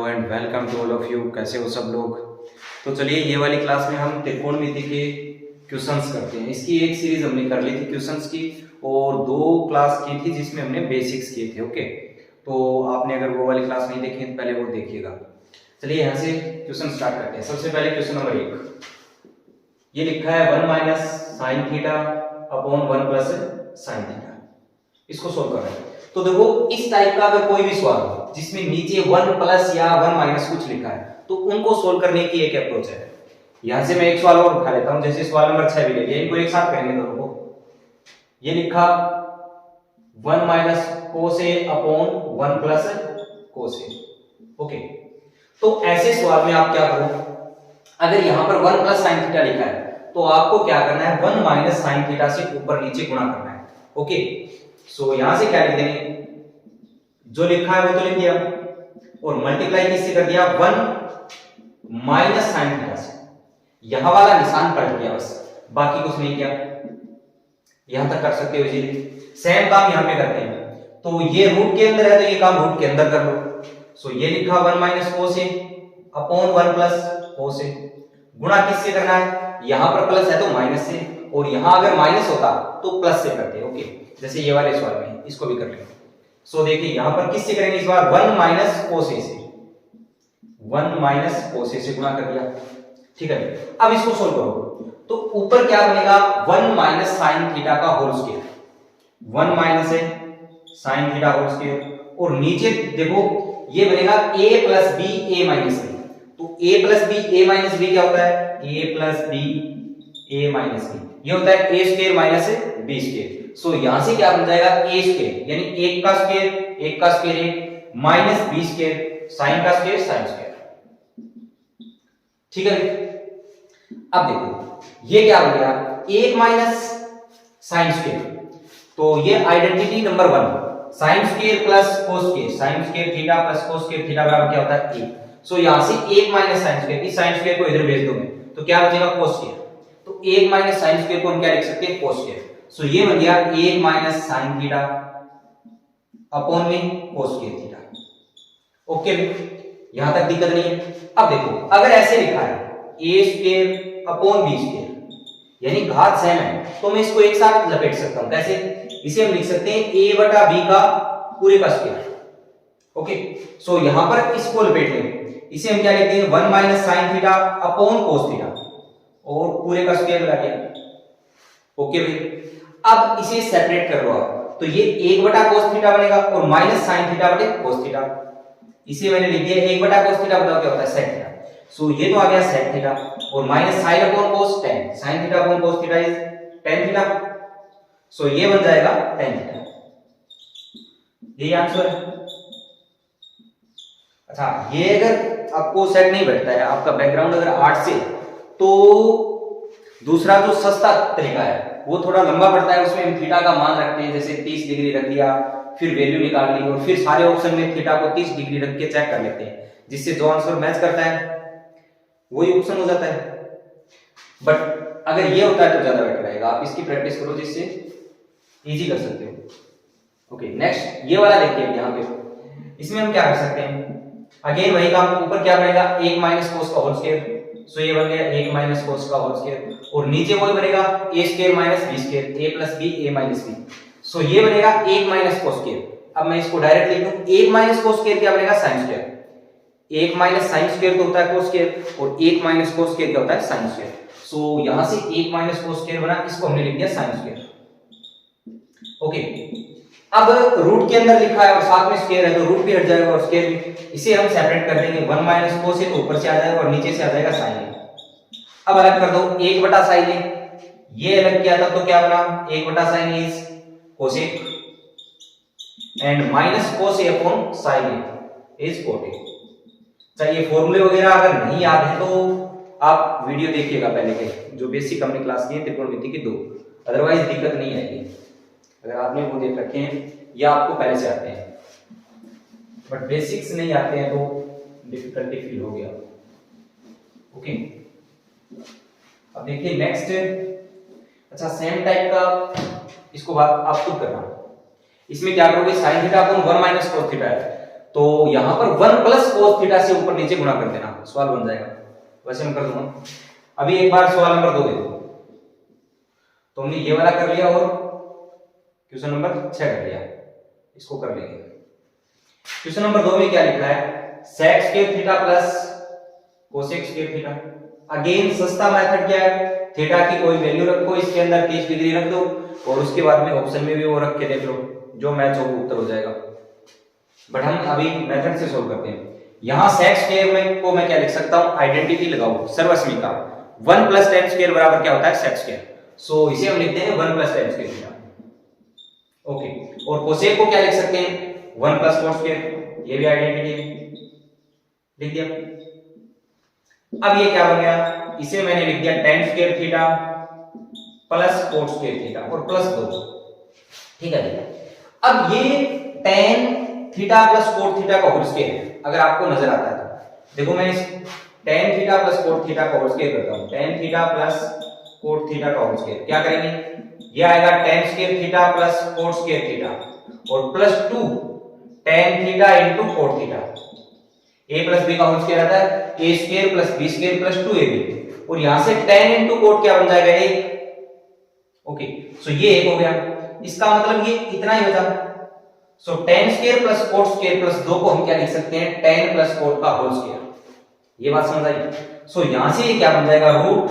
And welcome to all of you. कैसे हो सब लोग। तो चलिए ये वाली क्लास में हम त्रिकोणमिति के क्वेश्चंस करते हैं। इसकी एक सीरीज हमने कर ली थी क्वेश्चंस की और 2 क्लास की थी जिसमें हमने बेसिक्स किए थे। ओके, तो आपने अगर वो वाली क्लास नहीं देखी तो पहले वो देखिएगा। चलिए यहाँ से क्वेश्चन स्टार्ट करते हैं। सबसे पहले क्वेश्चन नंबर 1 ये लिखा है 1 minus sine theta upon 1 plus sine theta. इसको सोल्व करना है। तो देखो इस टाइप का अगर कोई भी सवाल हो जिसमें नीचे 1 प्लस या 1 माइनस कुछ लिखा है तो उनको सोल्व करने की एक अप्रोच है। यहां से मैं एक सवाल और उठा लेता हूं, जैसे सवाल नंबर 6 भी ले लिया, इनको एक साथ करेंगे दोनों को। ये लिखा 1 minus cos a upon 1 plus cos a। Okay, तो ऐसे सवाल में आप क्या करो, अगर यहां पर 1 प्लस साइन थीटा लिखा है तो आपको क्या करना है, 1 माइनस साइन थीटा से ऊपर नीचे गुणा करना है। ओके, सो यहां से क्या लिख देंगे, जो लिखा है वो तो लिख दिया और मल्टीप्लाई किससे कर दिया, 1 माइनस साइन थीटा से। यहां वाला निशान पलट गया बस, बाकी कुछ नहीं किया। यहां तक कर सकते हो इजीली। सेम काम यहां पे करते हैं। तो ये रूट के अंदर है तो ये काम रूट के अंदर कर लो। सो ये लिखा 1 minus cos a upon 1 plus cos a। गुणा किससे करना है, यहां पर प्लस है तो माइनस से, और यहां अगर माइनस होता तो प्लस से करते। ओके, जैसे ये वाले सवाल में इसको भी कर लेंगे। सो देखिए यहां पर किससे करेंगे इस बार, 1 माइनस cos a से, 1 माइनस cos a से गुणा कर दिया। ठीक है, अब इसको सोल्व करो तो ऊपर क्या बनेगा, 1 माइनस साइन थीटा का होल स्क्वायर, 1 माइनस है साइन थीटा होल स्क्वायर, और नीचे देखो ये बनेगा a plus B A minus B. तो a plus B A minus B क्या होता है, a plus B A minus B, ये होता है a square minus b square. So यहां से क्या बन जाएगा, a स्क्वायर यानी 1 का square 1 minus b square sine का स्क्वायर साइन स्क्वायर। ठीक है, अब देखो ये क्या हो गया, 1 माइनस साइन स्क्वायर, तो ये identity number 1, sine square plus cos square, sine square theta plus cos square theta बराबर क्या होता है 1। सो यहां से 1 माइनस साइन स्क्वायर, इस साइन स्क्वायर को इधर भेज दो मैं तो क्या बचेगा cos स्क्वायर। तो 1 माइनस साइन स्क्वायर को हम क्या लिख सकते हैं, cos स्क्वायर। सो ये बन गया 1 माइनस साइन थीटा अपॉन में cos स्क्वायर थीटा। ओके, यहां तक दिक्कत नहीं है। अब देखो अगर ऐसे लिखा है a square upon b square यानी घात सेम है तो मैं इसको एक साथ लपेट सकता हूं। कैसे, इसे हम लिख सकते हैं a बटा b का पूरे का स्क्वायर। ओके, सो यहां पर इसको लपेट लेंगे, इसे हम क्या लिखते हैं, 1 minus sine theta upon cos theta और पूरे का स्क्वायर लगा दिया। ओके भाई, अब इसे सेपरेट कर लो आप, तो ये 1 बटा cos थीटा बनेगा और माइनस साइन थीटा बटे cos थीटा। इसे मैंने लिख दिया 1 बटा cos थीटा बताओ क्या होता है, sec थीटा। सो ये तो आ गया sec थीटा और minus sine upon cos tan, sin theta upon cos theta is tan theta. So ये बन जाएगा tan थीटा। यही आंसर है। अच्छा, ये अगर आपको सेट नहीं बैठता है, आपका बैकग्राउंड अगर आर्ट से, तो दूसरा जो सस्ता तरीका है वो थोड़ा लंबा पड़ता है, उसमें हम थीटा का मान रखते हैं, जैसे 30 डिग्री रख दिया, फिर वैल्यू निकाल ली और फिर सारे ऑप्शन में थीटा को 30 डिग्री रख के चेक कर लेते हैं, जिससे जो आंसर मैच करता है वही ऑप्शन हो जाता है। बट अगर ये होता है तो ज्यादा बेटर रहेगा, आप इसकी प्रैक्टिस करो जिससे इजी कर सकते हो। ओके, नेक्स्ट ये वाला देखिए, यहाँ पे इसमें हम क्या कर सकते हैं, अगेन वही काम, ऊपर क्या बनेगा 1 माइनस cos का होल स्क्वायर। सो ये बन गया 1 माइनस cos का होल स्क्वायर और नीचे वही बनेगा a square minus b square, a plus b a minus b। सो ये बनेगा 1 माइनस cos स्क्वायर। अब मैं इसको डायरेक्ट लिख दूं, 1 माइनस cos स्क्वायर क्या बनेगा, sin square. 1 minus sin square तो होता है cos स्क्वायर और 1 माइनस cos स्क्वायर क्या होता है, sin स्क्वायर। सो यहां से 1 माइनस cos स्क्वायर बना, इसको हमने लिख दिया sin स्क्वायर। ओके, अब रूट के अंदर लिखा है और साथ में स्क्वायर है तो रूट भी हट जाएगा और स्क्वायर भी, इसे हम सेपरेट कर देंगे। 1 माइनस cos है तो ऊपर से आ जाएगा और नीचे से आ जाएगा sin है। अब अलग कर दो, 1 बटा sin है, ये अलग किया था तो क्या बना, 1 बटा sin is cosec and minus cos a upon sin is cot a। चाहिए फॉर्मूले वगैरह अगर नहीं याद है तो आप वीडियो देखिएगा पहले के, जो बेसिक हमने क्लास की है त्रिकोणमिति की 2, अदरवाइज दिक्कत नहीं आएगी अगर आपने वो देख रखे हैं या आपको पहले से आते हैं, बट बेसिक्स नहीं आते हैं तो डिफिकल्टी फील हो गया। ओके, अब देखिए नेक्स्ट, अच्छा सेम टाइप का इसको बात आप खुद करना। इसमें क्या करोगे, sin theta upon 1 minus cos theta है तो यहां पर 1 प्लस cos थीटा से ऊपर नीचे गुणा कर देना, सवाल बन जाएगा। वैसे मैं कर दूंगा। अभी एक बार सवाल नंबर 2 देखो, तो हमने ये वाला कर लिया और क्वेश्चन नंबर 6 कर लिया, इसको कर लेंगे। क्वेश्चन नंबर 2 में क्या लिखा है, sec square theta plus cosec square theta. Again सस्ता मेथड क्या है, थीटा की कोई वैल्यू रखो, इसके अंदर 30 डिग्री रख दो और उसके बाद में ऑप्शन में भी वो रख के देख लो, जो मैच हो उत्तर हो जाएगा। बट हम अभी मेथड से सोल्व करते हैं। यहां sec स्क्वायर में को मैं क्या लिख सकता हूं, आइडेंटिटी लगाओ, सर्वसमीका 1 प्लस tan स्क्वायर बराबर क्या होता है, sec स्क्वायर। सो इसे हम लिखते हैं 1 plus tan square theta. Okay, और cosec को क्या लिख सकते हैं, 1 प्लस cos स्क्वायर, ये भी आइडेंटिटी लिख दिया। अब ये क्या बन गया, इसे मैंने लिख दिया tan square theta plus cos square theta और प्लस 2, ठीक है। अब ये tan theta plus cos theta का होल स्क्वायर अगर आपको नजर आता है तो देखो, मैं इस tan theta plus cos theta का होल स्क्वायर करता हूं, tan theta plus cos theta का होल स्क्वायर क्या करेंगे, ये आएगा tan square theta plus cos square theta और plus 2 tan theta into cos theta. a plus b का होल स्क्वायर आता है a square plus b square plus 2ab, और यहां से tan इनटू cos क्या बन जाएगा, 1। ओके, सो ये 1 हो गया, इसका मतलब ये इतना ही होता। सो tan square plus cos square plus 2 को हम क्या लिख सकते हैं, tan प्लस cos का होल स्क्वायर। ये बात समझ आई। सो यहां से ये क्या बन जाएगा, root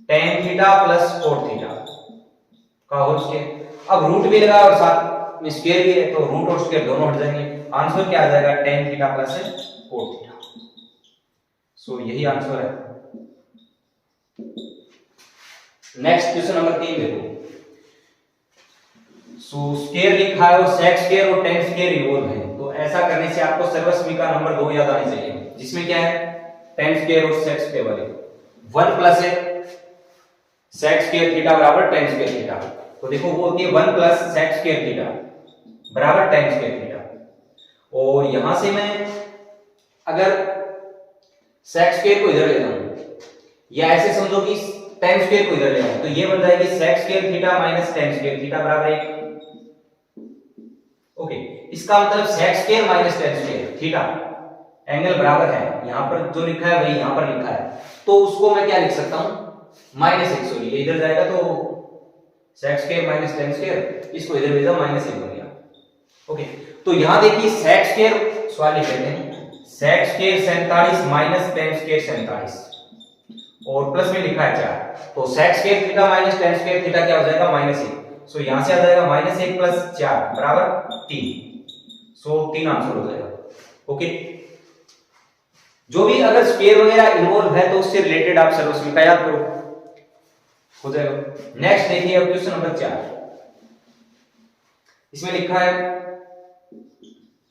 tan theta plus cos theta का होल स्क्वायर। अब रूट भी लगा और साथ में स्क्वायर भी है, तो रूट और स्क्वायर दोनों हट जाएंगे, आंसर क्या आ जाएगा, tan theta plus cos theta. So यही आंसर है। नेक्स्ट क्वेश्चन नंबर 3 देखो। सो स्क्वायर लिखा है और sec स्क्वायर और tan स्क्वायर इन्वॉल्व है, तो ऐसा करने से आपको सर्वसमीका नंबर 2 याद आनी चाहिए, जिसमें क्या है, tan स्क्वायर और sec स्क्वायर वाले 1 प्लस है sec स्क्वायर थीटा बराबर tan स्क्वायर थीटा। तो देखो वो होती है 1 प्लस sec स्क्वायर थीटा बराबर tan स्क्वायर थीटा, और यहां से मैं अगर sec स्क्वायर को इधर ले जाऊं या ऐसे समझो कि tan स्क्वायर को इधर ले आऊं, तो ये बन जाएगी sec square theta minus tan square theta बराबर 1। ओके, इसका मतलब sec square minus tan square theta angle बराबर है, यहां पर जो लिखा है वही यहां पर लिखा है, तो उसको मैं क्या लिख सकता हूं, -1। सॉरी, ये इधर जाएगा तो sec square minus tan square, इसको इधर भेजा -1 बन गया। ओके, तो यहां देखिए sec स्क्वायर, सवाल लिख लेते हैं, sec square 47 minus tan square 47 और प्लस में लिखा है 4, तो sec square theta minus tan square theta क्या हो जाएगा, -1। सो यहां से आ जाएगा -1 प्लस 4 बराबर 3। सो 3 आंसर हो जाएगा। ओके, जो भी अगर स्क्वायर वगैरह इन्वॉल्व है तो उससे रिलेटेड आप सर्वसमीका याद करो, हो जाएगा। नेक्स्ट देखिए अब क्वेश्चन नंबर 4, इसमें लिखा है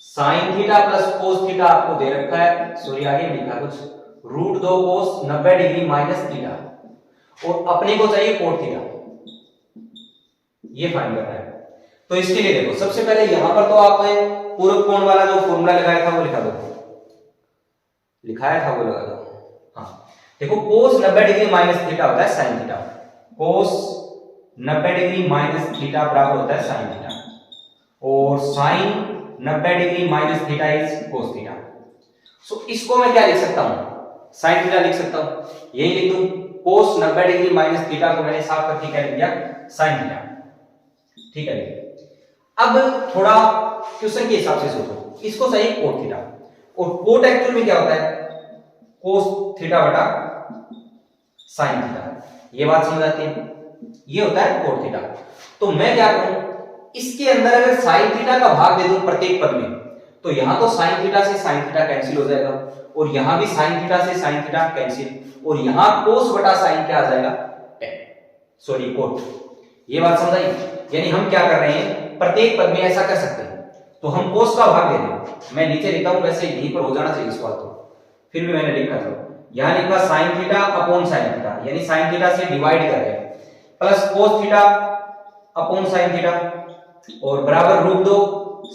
sin theta plus cos theta आपको दे रखा है, सॉरी आगे लिखा कुछ √2 cos 90 डिग्री माइनस थीटा, और अपने को चाहिए cos थीटा, ये फाइंड करना है। तो इसके लिए देखो, सबसे पहले यहां पर तो आपने पूरक कोण वाला जो फॉर्मूला लगाया था वो लिखा दो, लिखाया था वो लगा दो। हाँ देखो, cos 90 डिग्री माइनस थीटा होता है sin theta, cos 90 degree minus theta बराबर होता है sin थीटा, और sin 90 degree minus theta is cos theta. So इसको मैं क्या लिख सकता हूं, sin थीटा लिख सकता हूं, यही लिख दूं, cos 90 डिग्री माइनस थीटा को मैंने साफ करके क्या लिख दिया, sin थीटा। ठीक है, अब थोड़ा क्वेश्चन के हिसाब से सोचो, इसको चाहिए cos थीटा, और cot एक्चुअल में क्या होता है, cos थीटा बटा sin थीटा, ये बात समझ आती है, ये होता है cot थीटा। तो मैं क्या करूं, इसके अंदर अगर sin थीटा का भाग दे दूं प्रत्येक पद में, तो यहां तो sin थीटा से sin थीटा कैंसिल हो जाएगा, और यहां भी sin थीटा से sin थीटा कैंसिल, और यहां cos बटा sin क्या आ जाएगा, सॉरी cot। ये बात समझ आई, यानी हम क्या कर रहे हैं, प्रत्येक पद में ऐसा कर सकते हैं, तो हम cos का भाग ले रहे हैं, मैं नीचे लिखता हूं, वैसे यहीं पर हो जाना चाहिए सवाल, तो फिर भी मैंने लिखा था, यहां लिखा sin theta upon sin theta, यानी sin थीटा से डिवाइड कर रहे हैं, plus cos theta upon sin theta, और बराबर √2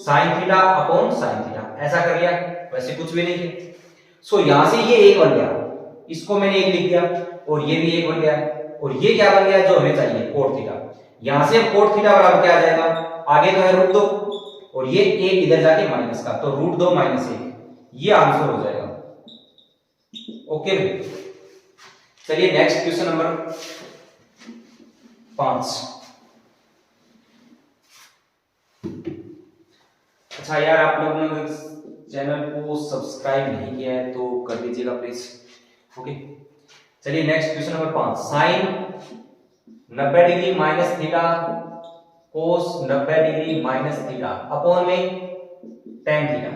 sin theta upon sin theta, ऐसा कर लिया, वैसे कुछ भी नहीं है। सो यहां से ये 1 बन गया, इसको मैंने 1 लिख दिया, और ये भी 1 बन गया, और ये क्या बन गया जो हमें चाहिए, cot थीटा। यहां से cot थीटा बराबर क्या आ जाएगा, आगे तो है √2 और ये एक इधर जाके माइनस का, तो √2 - 1, ये आंसर हो जाएगा। ओके भाई, चलिए नेक्स्ट क्वेश्चन नंबर 5। अच्छा यार, आप लोगों ने चैनल को सब्सक्राइब नहीं किया है तो कर दीजिएगा प्लीज। ओके, चलिए next question number 5। Sine 90 degree minus theta cos 90 degree minus theta upon में tan थीटा।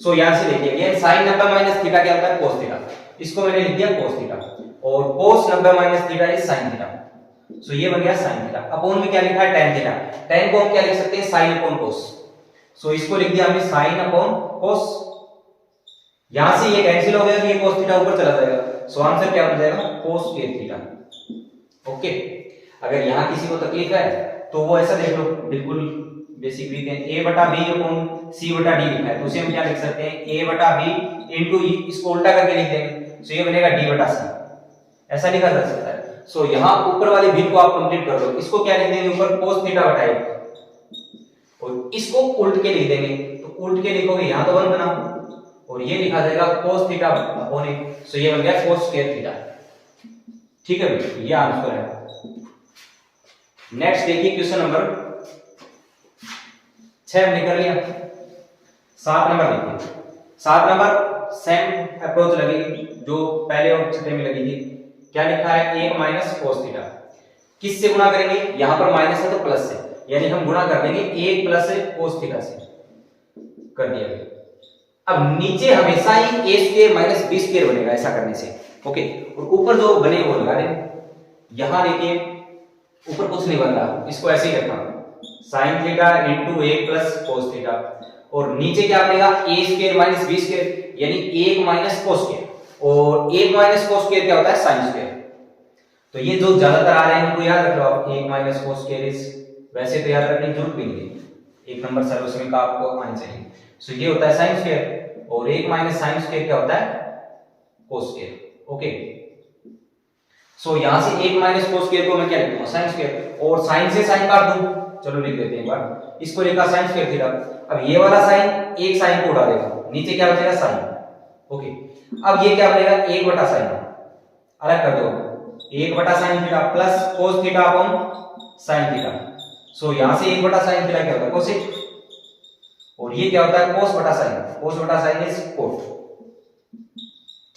सो यहां से देखिए, अगेन साइन 90 माइनस थीटा क्या होता है? Cos theta. इसको मैंने लिख दिया कोस थीटा, और cos 90 minus theta is sine theta. So ये बन गया साइन थीटा। अपॉन में क्या लिखा है? tan theta. tan को हम क्या लिख सकते हैं? साइन अपॉन कोस। सो इसको लिख दिया हमने साइन अपॉन कोस। यहां से ये कैंसिल हो गया, तो ये कोस थीटा ऊपर चला जाएगा। सो आंसर क्या बन जाएगा? Cos square theta. ओके, अगर यहां किसी को तकलीफ है तो वो ऐसा देख लो, बिल्कुल बेसिक रीत है। a बटा b अपॉन c बटा d लिखा है, तो उसे हम क्या लिख सकते हैं? a बटा b इनटू e, इसको उल्टा करके लिख देंगे, सो ये बनेगा d बटा c। ऐसा लिखा जा सकता है। सो यहां ऊपर वाली भी को आप कंप्लीट कर दो। इसको क्या लिख देंगे? ऊपर cos थीटा बटा 1, और इसको उल्ट के लिख देंगे, तो उल्ट के लिखोगे यहां तो 1 बना, और ये लिखा जाएगा cos थीटा अपॉन 1। सो ये बन गया cos स्क्वायर थीटा। ठीक है भाई, ये आंसर है। नेक्स्ट देखिए क्वेश्चन नंबर 6 हमने कर लिया। 7 नंबर देखिए। 7 नंबर सेम अप्रोच लगेगी जो पहले और छठे में लगी थी। क्या लिखा है? 1 माइनस cos थीटा। किससे गुणा करेंगे? यहां पर माइनस है तो प्लस से, यानी हम गुणा कर देंगे 1 प्लस cos थीटा से। कर दिया गया। अब नीचे हमेशा ही a square minus b square बनेगा ऐसा करने से। ओके, और ऊपर जो बने वो लगा देंगे। यहां देखिए ऊपर कुछ नहीं बन रहा, इसको ऐसे ही रखा, sin theta into 1 plus cos theta, और नीचे क्या बनेगा? a square minus b square, यानी 1 माइनस cos स्क्वायर, और 1 माइनस cos स्क्वायर क्या होता है? sin square. तो ये जो ज्यादातर आ रहे हैं उनको याद रख लो आप, 1 माइनस cos स्क्वायर इज, वैसे तो याद रखने की जरूरत भी नहीं है, एक नंबर सर्विस में का आपको आने चाहिए। सो ये होता है sin स्क्वायर, और 1 माइनस sin स्क्वायर क्या होता है? cos square. ओके, सो यहां से 1 माइनस cos स्क्वायर को मैं क्या लिखूंगा? sin स्क्वायर, और sin से sin काट दूं, चलो लिख देते हैं एक बार। इसको लिखा sin स्क्वायर थीटा। अब ये वाला sin एक sin को उड़ा देगा, नीचे क्या बचेगा? sin। ओके, अब ये क्या बनेगा? 1 बटा sin, अलग कर दो, 1 बटा sin theta plus cos theta upon sin theta. So यहां से 1 बटा sin थीटा क्या होता है? cosec, और ये क्या होता है? cos बटा sin। cos बटा sin इज cot।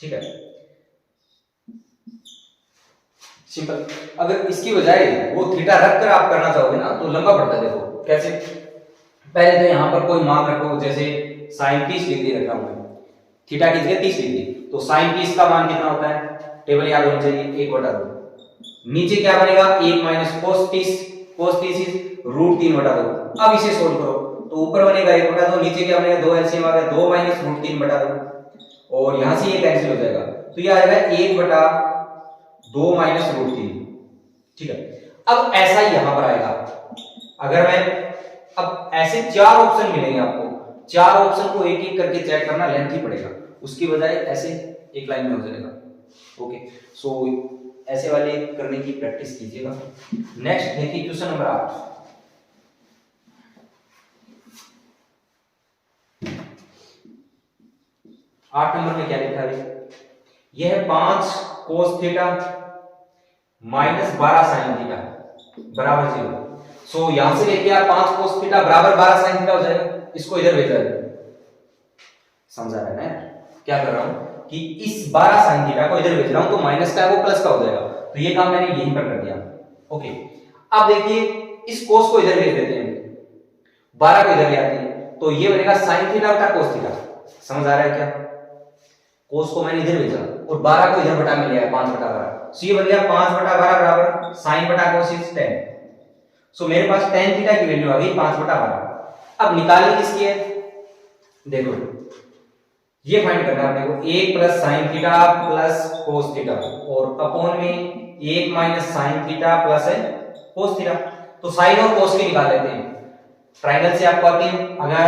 ठीक है, सिंपल। अगर इसकी बजाय वो थीटा रखकर आप करना चाहोगे ना तो लंबा पड़ता है। देखो कैसे, पहले तो यहां पर कोई मान रखो, जैसे sin 30 डिग्री रखा हुआ है, थीटा की जगह 30 डिग्री, तो sin 30 का मान कितना होता है? टेबल याद होना चाहिए, 1 बटा 2। नीचे क्या बनेगा? 1 माइनस cos 30, cos 30 इज √3 बटा 2। अब इसे सोल्व करो तो ऊपर बनेगा 1 बटा 2, नीचे क्या बनेगा? 2 एलसीएम आ गया, 2 माइनस √3 बटा 2, और यहां से ये कैंसिल हो जाएगा, तो ये आएगा 1 बटा 2 माइनस √3। ठीक है, अब ऐसा ही यहां पर आएगा। अगर मैं अब ऐसे 4 ऑप्शन मिलेंगे आपको, 4 ऑप्शन को एक एक करके चेक करना लेंथी पड़ेगा, उसकी बजाय ऐसे एक लाइन में हो जाएगा। ओके, सो ऐसे वाले करने की प्रैक्टिस कीजिएगा। नेक्स्ट देखिए क्वेश्चन नंबर 8। 8 नंबर में क्या लिखा है? यह है 5 cos theta minus 12 sin theta बराबर 0। सो यहां से देखिए आप 5 cos थीटा बराबर 12 sin थीटा हो जाएगा, इसको इधर भेजा है। समझा रहे हैं क्या कर रहा हूं? कि इस 12 sin थीटा को इधर भेज रहा हूं, तो माइनस का है वो प्लस का हो जाएगा, तो ये काम मैंने यहीं पर कर दिया। ओके, अब देखिए इस cos को इधर भेज देते हैं, 12 को इधर ले आते हैं, तो ये बनेगा sin थीटा बटा cos थीटा। समझ आ रहा है क्या? cos को मैंने इधर भेजा और 12 को इधर बटा में लिया है, 5 बटा 12। सो ये बन गया 5 बटा 12 बराबर sin बटा cos इज 10। सो मेरे पास tan थीटा की वैल्यू आ गई 5 बटा 12। अब निकालनी किसकी है? देखो ये फाइंड करना है अपने को, 1 plus sin theta plus cos theta, और अपॉन में 1 minus sin theta plus cos theta. तो sin और cos की निकाल लेते हैं। ट्रायंगल से आपको आती है, अगर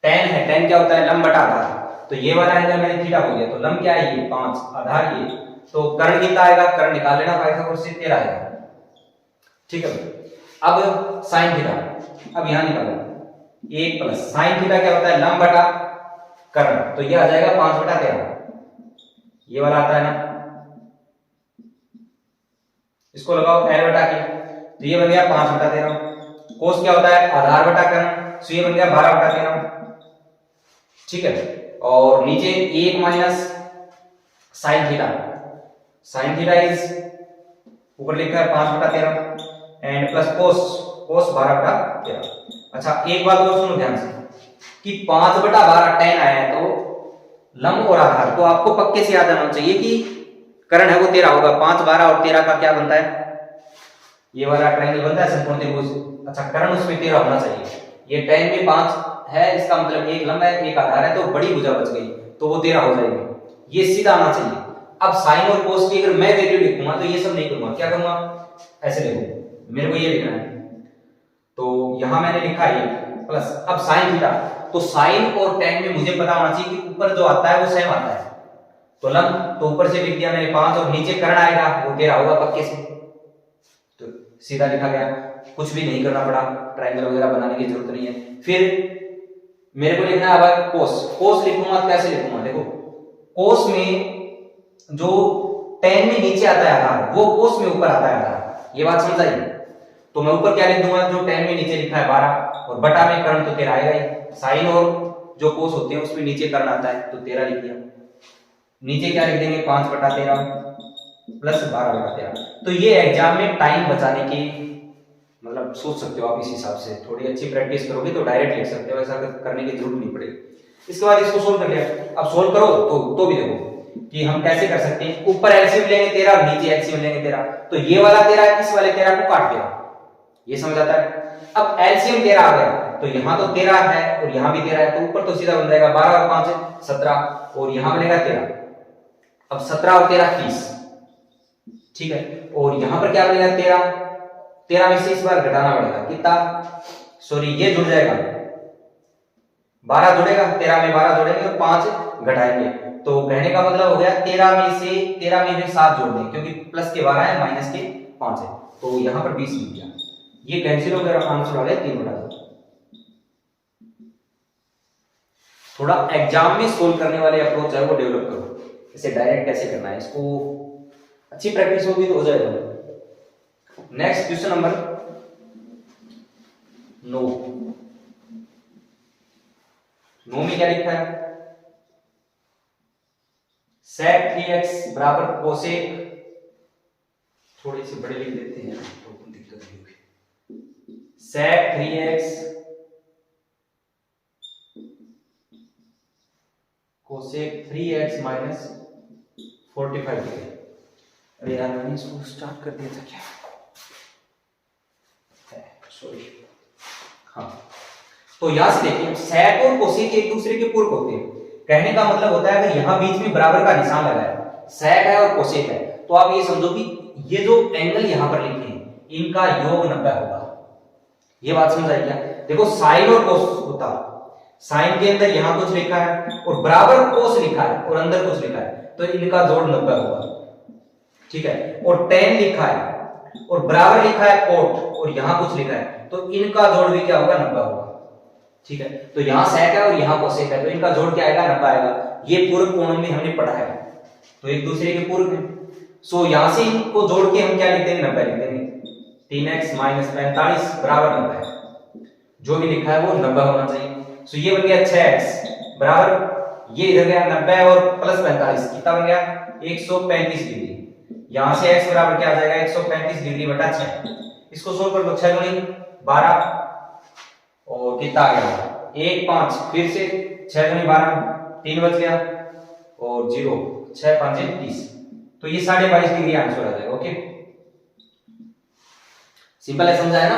tan है, tan क्या होता है? लंब बटा आधार, तो ये वाला एंगल मैंने थीटा बोल दिया, तो लंब क्या है? ये 5, आधार ये, तो कर्ण कितना आएगा? कर्ण निकाल लेना, पाइथागोरस से 13 आएगा। ठीक है, अब sin थीटा, अब यहां निकालो 1 प्लस साइन थीटा क्या होता है, लंब बटा कर्ण, तो ये आ जाएगा 5/13, ये वाला आता है ना, इसको लगाओ L बटा के, तो ये बन गया 5/13। कोस क्या होता है, आधार बटा कर्ण, तो ये बन गया 12/13, ठीक है। और नीचे 1 माइनस साइन थीटा इज ऊपर लिखा है 5/13 एंड प्लस कोस 12/13। अच्छा एक बात और सुनो ध्यान से कि 5/12 tan आया है तो लंब और आधार, तो आपको पक्के से याद आना चाहिए कि कर्ण है वो 13 होगा। 5, 12 और 13 का क्या बनता है, ये वाला ट्रायंगल बनता है समकोण त्रिभुज। अच्छा कर्ण उसमें 13 होना चाहिए, ये tan में 5 है, इसका मतलब एक लंब है एक आधार है, तो बड़ी भुजा बच गई, तो वो 13 हो जाएगी, ये सीधा आना चाहिए। अब साइन और कोस की अगर मैं वैल्यू लिखूंगा तो ये सब नहीं करूंगा, क्या करूंगा, ऐसे लिखूंगा, मेरे को ये लिखना है, तो यहां मैंने लिखा 1 प्लस, अब साइन थीटा, तो साइन और tan में मुझे पता होना चाहिए कि ऊपर जो आता है वो सेम आता है, तो लंब तो ऊपर से लिख दिया मैंने 5 और नीचे कर्ण आएगा वो 13 होगा पक्के से, तो सीधा लिखा गया, कुछ भी नहीं करना पड़ा, ट्रायंगल वगैरह बनाने की जरूरत नहीं है। फिर मेरे को लिखना है अब कोस लिखूंगा, कैसे लिखूंगा, देखो कोस में जो tan में नीचे आता है आधार वो कोस में ऊपर आता है आधार, ये बात समझ आई, तो मैं ऊपर क्या लिख दूंगा, जो tan में नीचे लिखा है 12 और बटा में कर्ण तो 13 आएगा ही, साइन और जो कोस होते हैं उसमें नीचे कर्ण आता है तो 13 लिख दिया, नीचे क्या लिख देंगे 5/13 प्लस 12/13। तो ये एग्जाम में टाइम बचाने की मतलब सोच सकते हो आप, इस हिसाब से थोड़ी अच्छी प्रैक्टिस करोगे तो डायरेक्ट लिख सकते हो, ऐसा करने की जरूरत नहीं पड़ेगी। इसके बाद इसको सोल्व कर लिया, अब सोल्व करो तो भी देखो कि हम कैसे कर सकते हैं, ऊपर एलसीएम लेंगे 13 नीचे एलसीएम लेंगे 13, तो ये वाला 13 इस वाले 13 को काट दिया, ये समझ आता है। अब एलसीएम 13 आ गया तो यहां तो 13 है और यहां भी 13 है, तो ऊपर तो सीधा बन जाएगा 12 और 5 17 और यहां बनेगा 13, अब 17 और 13 30, ठीक है, और यहां पर क्या बनेगा 13 में से इस बार घटाना पड़ेगा कितना, सॉरी ये जुड़ जाएगा 12 जुड़ेगा, 13 में 12 जोड़ेंगे और 5 घटाएंगे, तो कहने का मतलब हो गया 13 में से 7 जोड़ दें क्योंकि प्लस के 12 है माइनस के 5 है, तो यहां पर 20 लिख दिया, ये कैंसिल हो गया, आंसर आ गया 3/2। थोड़ा एग्जाम में सोल्व करने वाले अप्रोच है वो डेवलप करो, इसे डायरेक्ट कैसे करना है, इसको अच्छी प्रैक्टिस होगी तो हो जाएगा। नेक्स्ट क्वेश्चन नंबर 9 में क्या लिखा है, sec 3x बराबर कोसेक, थोड़े से बड़े लिख देते हैं तो दिक्कत नहीं होगी, sec 3x cosec 3x minus 45 degree. अरे यार मैंने इसको स्टार्ट कर दिया था क्या, सॉरी, हाँ, तो यहां से देखिए sec और कोसेक एक दूसरे के पूरक होते हैं, कहने का मतलब होता है अगर यहां बीच में बराबर का निशान लगा है, sec है और कोसेक है, तो आप ये समझो कि ये जो एंगल यहां पर लिखे हैं इनका योग 90 होगा, ये बात समझ आई क्या। देखो साइन और कोस होता, साइन के अंदर यहां कुछ लिखा है और बराबर कोस लिखा है और अंदर कुछ लिखा है, तो इनका जोड़ 90 होगा, ठीक है, और tan लिखा है और बराबर लिखा है कोट और यहां कुछ लिखा है, तो इनका जोड़ भी क्या होगा 90 होगा, ठीक है, तो यहां sec है और यहां कोसेक है, तो इनका जोड़ क्या आएगा 90 आएगा, ये पूरक कोण में हमने पढ़ा है, तो एक दूसरे के पूरक हैं, सो यहां से इनको जोड़ के हम क्या लिख देंगे 90 लिख देंगे, 3x माइनस 45 बराबर 90 है, जो भी लिखा है वो 90 होना चाहिए, सो ये बन गया 6x बराबर, ये इधर गया 90 और प्लस 45 कितना बन गया 135 डिग्री, यहां से x बराबर क्या आ जाएगा 135 डिग्री बटा 6, इसको सोल्व कर लो, 6 दूनी 12 और कितना आ गया 1 5, फिर से 6 दूनी 12, 3 बच गया और 0, 6 5 30, तो ये 22.5 डिग्री आंसर आ जाएगा। ओके सिंपल है, समझा है ना।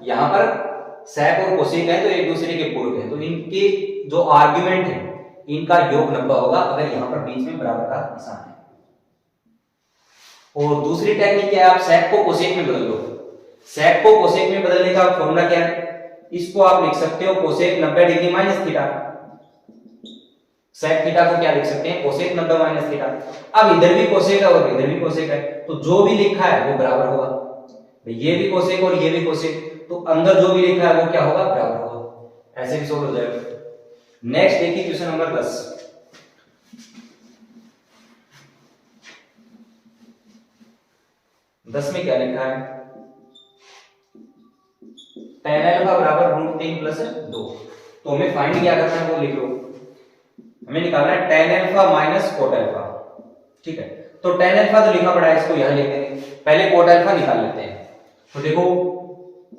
यहां पर sec और कोसेक है तो एक दूसरे के पूरक है, तो इनके जो आर्गुमेंट है इनका योग 90 होगा अगर यहां पर बीच में बराबर का निशान है। और दूसरी टेक्निक क्या है, आप sec को कोसेक में बदल दो। sec को कोसेक में बदलने का फॉर्मूला क्या है, इसको आप लिख सकते हो cosec 90 degree minus theta, sec theta को क्या लिख सकते हैं कोसेक 90 माइनस थीटा। अब इधर भी कोसेक है और इधर भी कोसेक है, तो जो भी लिखा है वो बराबर होगा, ये भी कोसेक और ये भी कोसेक, तो अंदर जो भी लिखा है वो क्या होगा बराबर होगा। ऐसे भी सोल्व हो जाएगा। नेक्स्ट देखिए क्वेश्चन नंबर 10। 10 में क्या लिखा है, tan अल्फा बराबर √3 प्लस 2। तो हमें फाइंड क्या करना है वो लिख लो। हमें निकालना है tan alpha minus cot alpha. ठीक है, तो tan अल्फा तो लिखा पड़ा है, इसको यहां लिख देंगे। पहले कोट अल्फा निकाल लेते हैं। तो देखो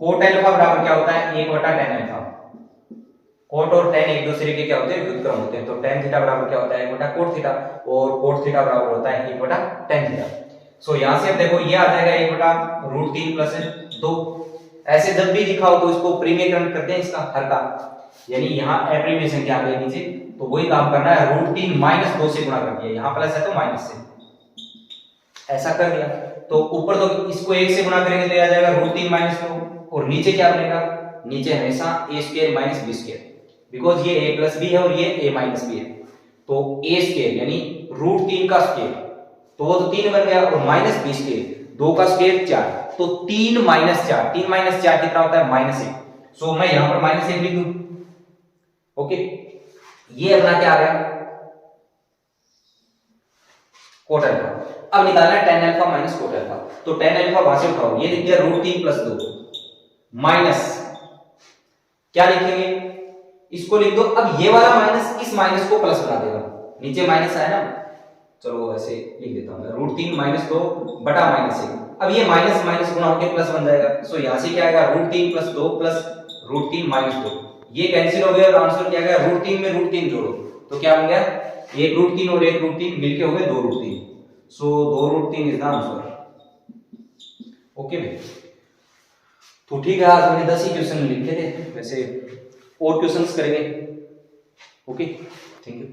कोट अल्फा बराबर क्या होता है, 1/tan अल्फा। कोट और tan एक दूसरे के क्या होते हैं, व्युत्क्रम होते हैं। तो tan थीटा बराबर क्या होता है, 1/कोट थीटा, और कोट थीटा बराबर होता है 1/tan थीटा। सो यहां से अब देखो ये आ जाएगा 1/√3 प्लस 2। ऐसे जब भी लिखा हो तो इसको प्रीमेकरण करते हैं इसका हर का, यानी यहाँ एब्रीविएशन क्या आ गया नीचे, तो वही काम करना है, √3 माइनस 2 से गुणा कर दिया, यहाँ प्लस है तो माइनस से, ऐसा कर दिया। तो ऊपर तो इसको 1 से गुणा करेंगे तो आ जाएगा √3 माइनस 2, और नीचे क्या बनेगा, नीचे हमेशा a² माइनस b², बिकॉज ये a प्लस b है और ये a माइनस b है। तो a² यानी √3 का स्क्वायर, तो वो तो 3 बन गया, और माइनस b², 2 का स्क्वायर 4, तो 3 माइनस 4, 3 माइनस 4 कितना होता है, -1। सो मैं यहां पर -1 लिख दूं। ओके, ये अपना क्या आ गया, कोट अल्फा। अब निकालना है tan alpha minus cot alpha. तो tan अल्फा वहां से उठाओ, ये लिख दिया √3 प्लस 2 माइनस क्या लिखेंगे, इसको लिख दो। अब ये वाला माइनस इस माइनस को प्लस बना देगा, नीचे माइनस है ना, चलो ऐसे लिख देता हूं, √3 माइनस 2 बटा -1। अब ये माइनस माइनस गुणा होकर प्लस बन जाएगा। सो यहां से क्या आएगा, √3 प्लस 2 प्लस √3 माइनस 2, ये कैंसिल हो गया और आंसर क्या गया, √3 में √3 जोड़ो तो क्या बन गया, एक √3 और एक √3 मिलके हो गए 2 √3। सो 2 √3 इज द आंसर। ओके भाई, तो ठीक है, आज हमने 10 ही क्वेश्चन लिखे थे, वैसे और क्वेश्चंस करेंगे। Okay, thank you.